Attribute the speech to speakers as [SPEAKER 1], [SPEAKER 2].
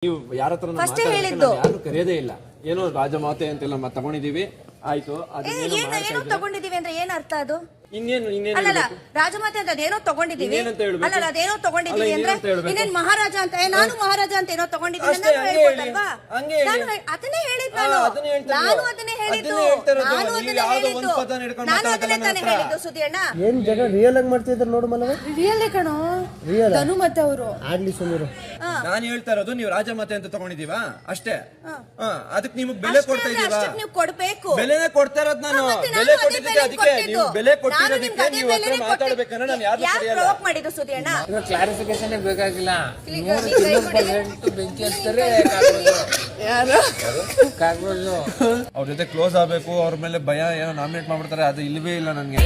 [SPEAKER 1] ನೀವು ಯಾರ ಹತ್ರ ಯಾರು ಕರೆಯೋದೇ ಇಲ್ಲ. ಏನೋ ರಾಜಮಾತೆ ಅಂತೆಲ್ಲ ತಗೊಂಡಿದೀವಿ, ಆಯ್ತು.
[SPEAKER 2] ಏನೋ ತಗೊಂಡಿದೀವಿ ಅಂದ್ರೆ ಏನ್ ಅರ್ಥ ಅದು?
[SPEAKER 1] ಇನ್ನೇನು
[SPEAKER 2] ಅಲ್ಲ ರಾಜಮಾತೆ ಅಂತ ಅದೇನೋ ತಗೊಂಡಿದೀವಿ, ಅಲ್ಲ ಅದೇನೋ ತಗೊಂಡಿದೀವಿ ಅಂದ್ರೆ ಇನ್ನೇನ್ ಮಹಾರಾಜ ಅಂತ, ನಾನು ಮಹಾರಾಜ ಅಂತ ಏನೋ ತಗೊಂಡಿದ್ದೀನಿ ಹೇಳ್ಕೊಟ್ಟಲ್ವಾ? ಅದನ್ನೇ ಹೇಳಿದ್ದು ನಾನು ಅದನ್ನೇ ಹೇಳಿದ್ದು ತಾನೇ ಹೇಳಿದ್ದು ಸುದ್ದಿಯಣ್ಣ.
[SPEAKER 3] ಏನ್ ಜಗ ರಿಯಲ್ ಆಗಿ ಮಾಡ್ತಿದ್ರು ನೋಡು ಮಲ್ಲವ.
[SPEAKER 2] ರಿಯಲ್ ಕಣೋ, ಧನು ಮತ್ತೆ ಅವರು
[SPEAKER 3] ಆಗ್ಲಿ ಸುಮೀರು.
[SPEAKER 1] ನಾನು ಹೇಳ್ತಾ ಇರೋದು ನೀವು ರಾಜಮಾತೆ ಅಂತ ತಗೊಂಡಿದೀವಾ ಅಷ್ಟೇ. ಅದಕ್ಕೆ ನಿಮ್ಗೆ ಬೆಲೆ ಕೊಡ್ತಾ ಇದೀವಾ?
[SPEAKER 2] ನೀವು ಕೊಡ್ಬೇಕು.
[SPEAKER 1] ಬೆಲೆನೇ ಕೊಡ್ತಾ ಇರೋದು ನಾನು. ಬೆಲೆ ಕೊಟ್ಟಿದ್ದಕ್ಕೆ ಅದಕ್ಕೆ ನೀವು ಬೆಲೆ ಕೊಟ್ಟಿರೋದಕ್ಕೆ ನೀವು ಹತ್ರ ಮಾತಾಡ್ಬೇಕಂದ್ರೆ ನಾನು ಯಾರು ಸರಿಯಲ್ಲ.
[SPEAKER 2] ಮಾಡಿದ್ದು ಸುದ್ದಿಯಣ್ಣ
[SPEAKER 3] ಕ್ಲಾರಿಫಿಕೇಶನ್ ಬೇಕಾಗಿಲ್ಲ. ಬೆಂಕಿ ಹಚ್ತಾರೆ
[SPEAKER 1] ಅವ್ರ ಜೊತೆ ಕ್ಲೋಸ್ ಆಗ್ಬೇಕು, ಅವ್ರ ಮೇಲೆ ಭಯ ಏನೋ ನಾಮಿನೇಟ್ ಮಾಡ್ಬಿಡ್ತಾರೆ, ಅದು ಇಲ್ವೇ ಇಲ್ಲ ನನ್ಗೆ.